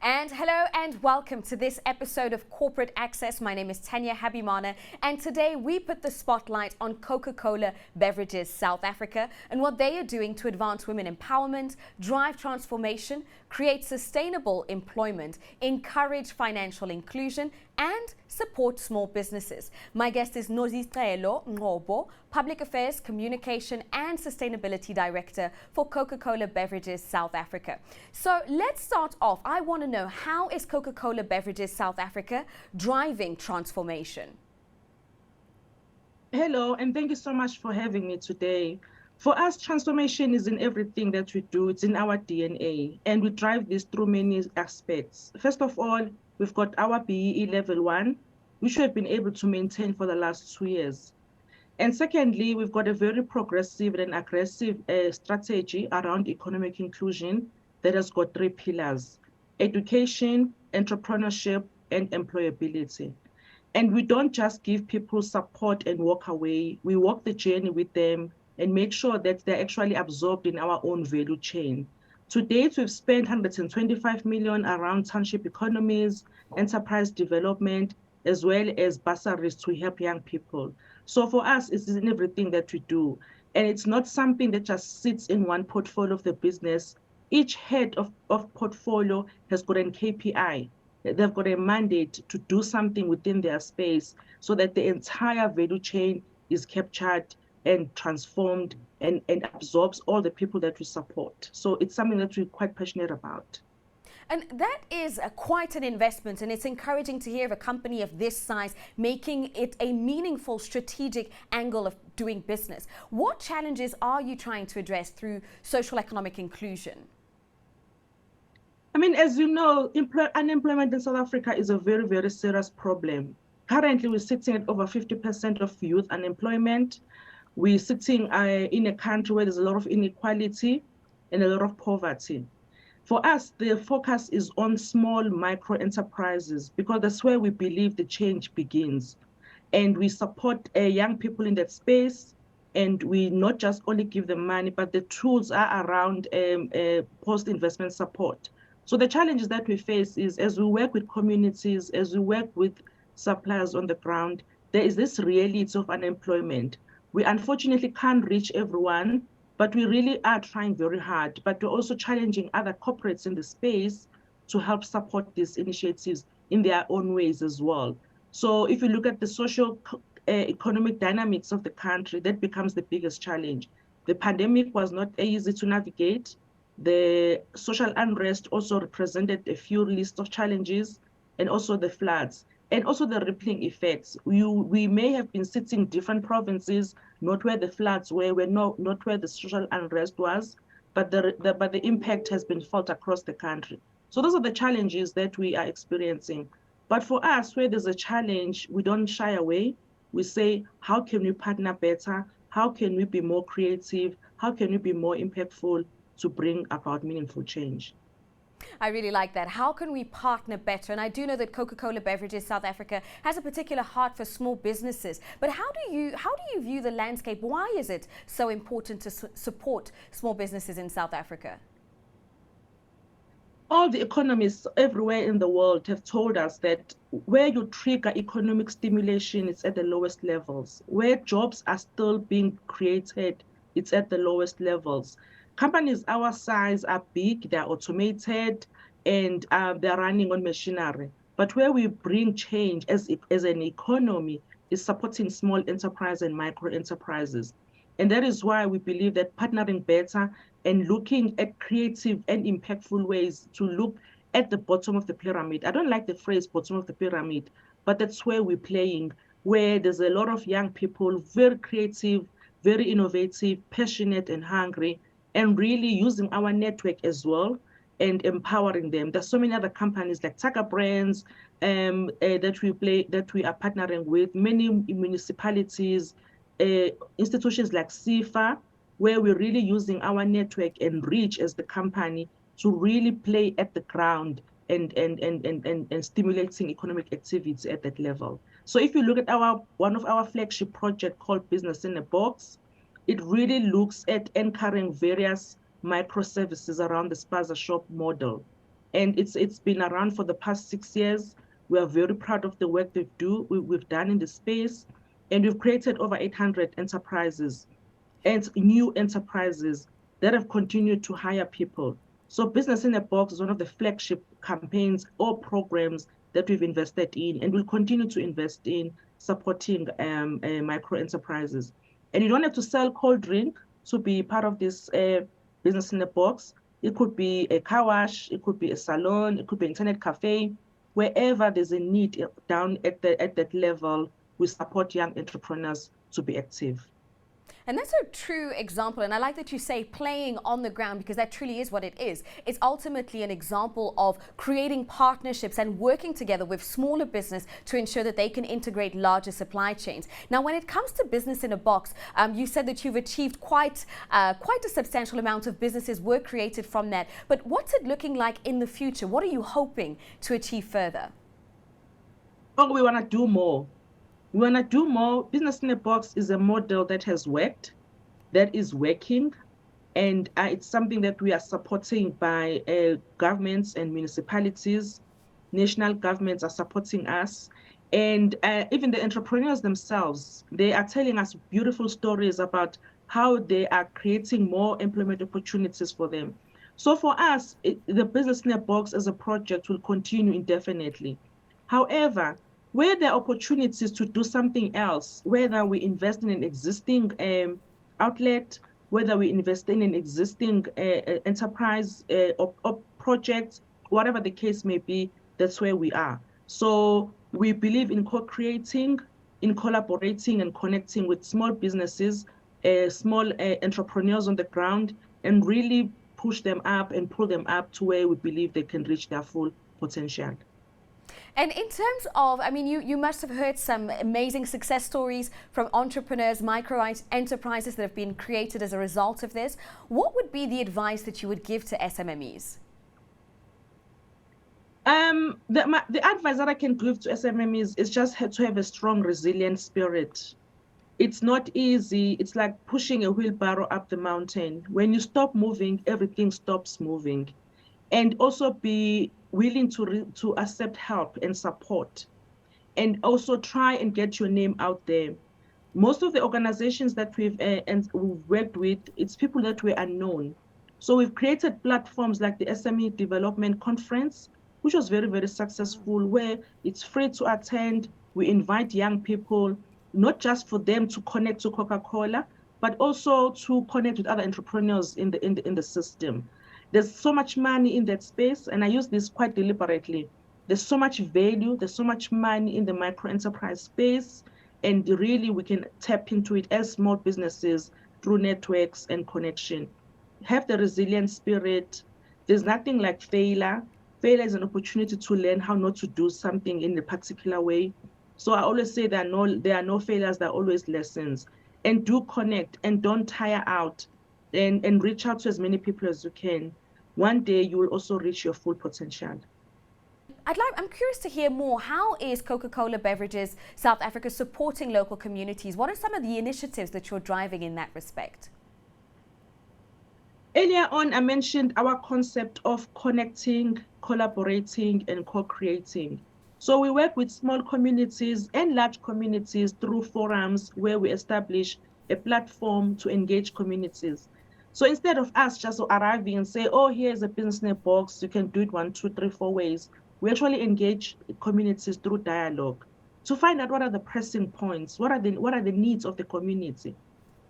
And hello and welcome to this episode of Corporate Access. My name is Tanya Habimana, and today we put the spotlight on Coca-Cola Beverages South Africa and what they are doing to advance women empowerment, drive transformation, create sustainable employment, encourage financial inclusion and support small businesses. My guest is Nozicelo Ngobo, Public Affairs, Communication and Sustainability Director for Coca-Cola Beverages South Africa. So let's start off. I want to know, how is Coca-Cola Beverages South Africa driving transformation? Hello, and thank you so much for having me today. For us, transformation is in everything that we do. It's in our DNA, and we drive this through many aspects. First of all, we've got our BEE level 1, which we've been able to maintain for the last 2 years. And secondly, we've got a very progressive and aggressive strategy around economic inclusion that has got 3 pillars: education, entrepreneurship, and employability. And we don't just give people support and walk away. We walk the journey with them and make sure that they're actually absorbed in our own value chain. To date, we've spent 125 million around township economies, enterprise development, as well as bursaries to help young people. So for us, it's in everything that we do. And it's not something that just sits in one portfolio of the business. Each head of portfolio has got an KPI. They've got a mandate to do something within their space so that the entire value chain is captured and transformed and absorbs all the people that we support. So it's something that we're quite passionate about. And that is quite an investment, and it's encouraging to hear of a company of this size making it a meaningful strategic angle of doing business. What challenges are you trying to address through social economic inclusion? I mean, as you know, unemployment in South Africa is a very, very serious problem. Currently, we're sitting at over 50% of youth unemployment. We're sitting in a country where there's a lot of inequality and a lot of poverty. For us, the focus is on small micro enterprises because that's where we believe the change begins. And we support young people in that space. And we not just only give them money, but the tools are around post-investment support. So the challenges that we face is, as we work with communities, as we work with suppliers on the ground, there is this reality of unemployment. We unfortunately can't reach everyone, but we really are trying very hard. But we're also challenging other corporates in the space to help support these initiatives in their own ways as well. So if you look at the social economic dynamics of the country, that becomes the biggest challenge. The pandemic was not easy to navigate. The social unrest also represented a few lists of challenges, and also the floods, and also the rippling effects. We may have been sitting different provinces, not where the floods were not where the social unrest was, but the impact has been felt across the country. So those are the challenges that we are experiencing. But for us, where there's a challenge, we don't shy away. We say, how can we partner better? How can we be more creative? How can we be more impactful to bring about meaningful change? I really like that. How can we partner better? And I do know that Coca-Cola Beverages South Africa has a particular heart for small businesses. But how do you view the landscape? Why is it so important to support small businesses in South Africa? All the economists everywhere in the world have told us that where you trigger economic stimulation, it's at the lowest levels. Where jobs are still being created, it's at the lowest levels. Companies our size are big, they're automated, and they're running on machinery. But where we bring change as an economy is supporting small enterprise and micro enterprises. And that is why we believe that partnering better and looking at creative and impactful ways to look at the bottom of the pyramid. I don't like the phrase bottom of the pyramid, but that's where we're playing, where there's a lot of young people, very creative, very innovative, passionate and hungry, and really using our network as well and empowering them. There's so many other companies like Taka Brands that we are partnering with, many municipalities, institutions like SIFA, where we're really using our network and reach as the company to really play at the ground and stimulating economic activity at that level. So if you look at one of our flagship project called Business in a Box, it really looks at anchoring various microservices around the spaza shop model. And it's been around for the past 6 years. We are very proud of the work we've done in the space, and we've created over 800 enterprises and new enterprises that have continued to hire people. So Business in a Box is one of the flagship campaigns or programs that we've invested in and will continue to invest in supporting micro enterprises. And you don't have to sell cold drink to be part of this Business in a Box. It could be a car wash, it could be a salon, it could be an internet cafe. Wherever there's a need down at that level, we support young entrepreneurs to be active. And that's a true example. And I like that you say playing on the ground, because that truly is what it is. It's ultimately an example of creating partnerships and working together with smaller business to ensure that they can integrate larger supply chains. Now, when it comes to Business in a Box, you said that you've achieved quite a substantial amount of businesses were created from that. But what's it looking like in the future? What are you hoping to achieve further? Oh, we want to do more. We want to do more. Business in a Box is a model that has worked, that is working, and it's something that we are supporting by governments and municipalities. National governments are supporting us. And even the entrepreneurs themselves, they are telling us beautiful stories about how they are creating more employment opportunities for them. So for us, the Business in a Box as a project will continue indefinitely. However, where there are opportunities to do something else, whether we invest in an existing outlet, whether we invest in an existing enterprise or project, whatever the case may be, that's where we are. So we believe in co-creating, in collaborating and connecting with small businesses, small entrepreneurs on the ground, and really push them up and pull them up to where we believe they can reach their full potential. And in terms of, I mean, you must have heard some amazing success stories from entrepreneurs, micro enterprises that have been created as a result of this. What would be the advice that you would give to SMMEs? The advice that I can give to SMMEs is just to have a strong, resilient spirit. It's not easy. It's like pushing a wheelbarrow up the mountain. When you stop moving, everything stops moving. And also be willing to accept help and support, and also try and get your name out there. Most of the organizations that we've worked with, it's people that were unknown. So we've created platforms like the SME Development Conference, which was very, very successful, where it's free to attend. We invite young people, not just for them to connect to Coca-Cola, but also to connect with other entrepreneurs in the system. There's so much money in that space, and I use this quite deliberately. There's so much value, there's so much money in the micro enterprise space, and really we can tap into it as small businesses through networks and connection. Have the resilient spirit. There's nothing like failure. Failure is an opportunity to learn how not to do something in a particular way. So I always say there are no failures, there are always lessons. And do connect and don't tire out, and reach out to as many people as you can. One day you will also reach your full potential. I'm curious to hear more. How is Coca-Cola Beverages South Africa supporting local communities? What are some of the initiatives that you're driving in that respect? Earlier on, I mentioned our concept of connecting, collaborating, and co-creating. So we work with small communities and large communities through forums where we establish a platform to engage communities. So instead of us just arriving and say, oh, here's a Business in a Box, you can do it 1, 2, 3, 4 ways, we actually engage communities through dialogue to find out what are the pressing points, what are the needs of the community,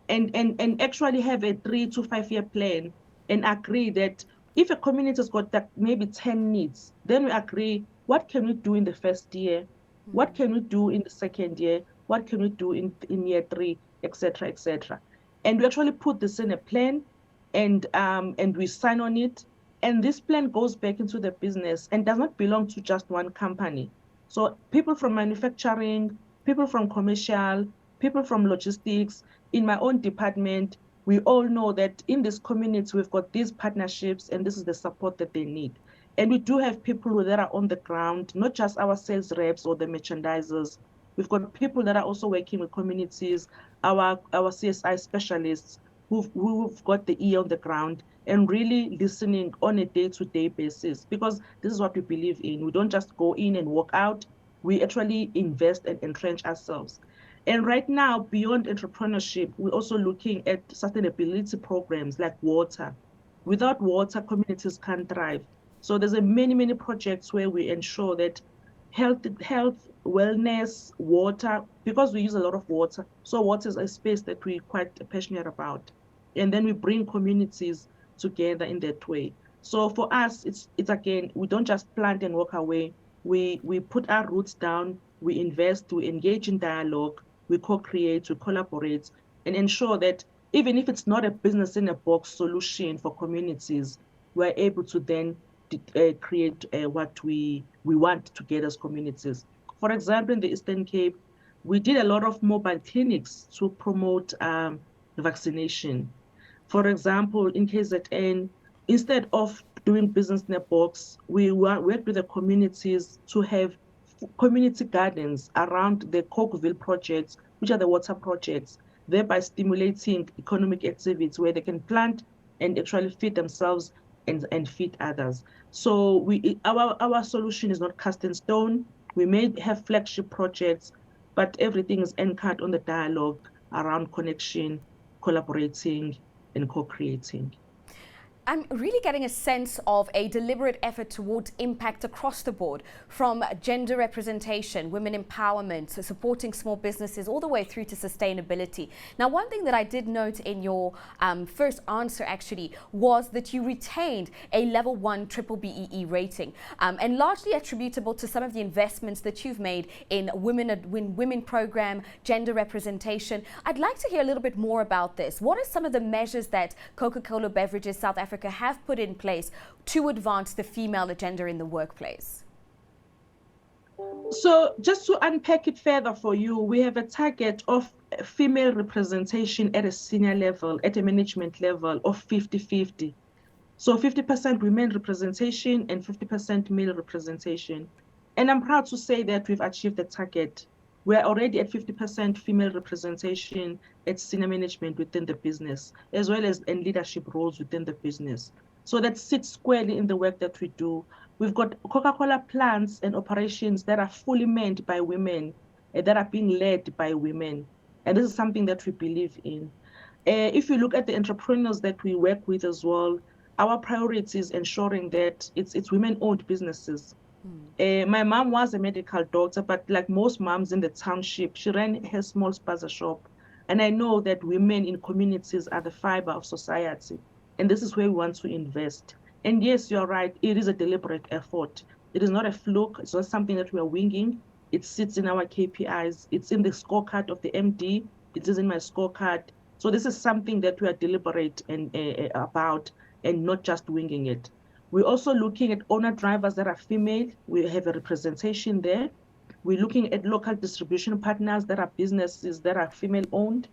and actually have a 3 to 5 year plan, and agree that if a community has got that maybe 10 needs, then we agree what can we do in the first year, what can we do in the second year, what can we do in year 3, etc., etc. And we actually put this in a plan, and we sign on it. And this plan goes back into the business and does not belong to just one company. So people from manufacturing, people from commercial, people from logistics, in my own department, we all know that in this community, we've got these partnerships and this is the support that they need. And we do have people that are on the ground, not just our sales reps or the merchandisers. We've got people that are also working with communities, our CSI specialists who've got the ear on the ground, and really listening on a day-to-day basis, because this is what we believe in. We don't just go in and walk out. We actually invest and entrench ourselves. And right now, beyond entrepreneurship, we're also looking at sustainability programs like water. Without water, communities can't thrive. So there's many projects where we ensure that health, wellness, water, because we use a lot of water. So water is a space that we're quite passionate about. And then we bring communities together in that way. So for us, it's again, we don't just plant and walk away. We put our roots down, we invest, we engage in dialogue, we co-create, we collaborate, and ensure that even if it's not a business in a box solution for communities, we're able to then create what we want to get as communities. For example, in the Eastern Cape, we did a lot of mobile clinics to promote vaccination. For example, in KZN, instead of doing business in a box, we worked with the communities to have community gardens around the Cokeville projects, which are the water projects, thereby stimulating economic activities where they can plant and actually feed themselves and feed others. So our solution is not cast in stone. We may have flagship projects, but everything is anchored on the dialogue around connection, collaborating, and co-creating. I'm really getting a sense of a deliberate effort towards impact across the board, from gender representation, women empowerment, supporting small businesses, all the way through to sustainability. Now, one thing that I did note in your first answer actually was that you retained a level 1 triple BEE rating, and largely attributable to some of the investments that you've made in women program, gender representation. I'd like to hear a little bit more about this. What are some of the measures that Coca-Cola Beverages South Africa have put in place to advance the female agenda in the workplace? So just to unpack it further for you, we have a target of female representation at a senior level, at a management level of 50-50. So 50% women representation and 50% male representation. And I'm proud to say that we've achieved the target. We're already at 50% female representation at senior management within the business, as well as in leadership roles within the business. So that sits squarely in the work that we do. We've got Coca-Cola plants and operations that are fully manned by women, that are being led by women. And this is something that we believe in. If you look at the entrepreneurs that we work with as well, our priority is ensuring that it's women-owned businesses. My mom was a medical doctor, but like most moms in the township, she ran her small spaza shop. And I know that women in communities are the fiber of society. And this is where we want to invest. And yes, you're right, it is a deliberate effort. It is not a fluke, it's not something that we are winging. It sits in our KPIs, it's in the scorecard of the MD, it is in my scorecard. So this is something that we are deliberate about and not just winging it. We're also looking at owner drivers that are female. We have a representation there. We're looking at local distribution partners that are businesses that are female owned.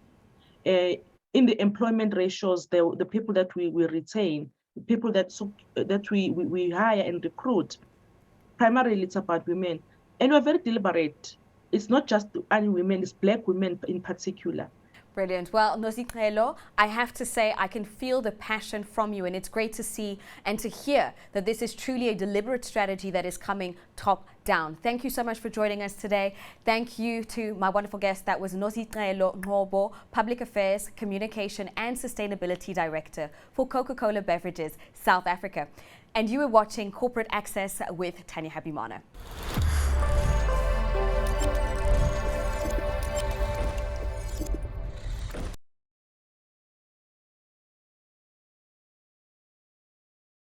In the employment ratios, the people that we retain, the people that we hire and recruit, primarily it's about women. And we're very deliberate. It's not just only women, it's Black women in particular. Brilliant. Well, Nosiqhelo, I have to say I can feel the passion from you, and it's great to see and to hear that this is truly a deliberate strategy that is coming top down. Thank you so much for joining us today. Thank you to my wonderful guest. That was Nosiqhelo Ngobo, Public Affairs, Communication and Sustainability Director for Coca-Cola Beverages South Africa. And you were watching Corporate Access with Tanya Habimana.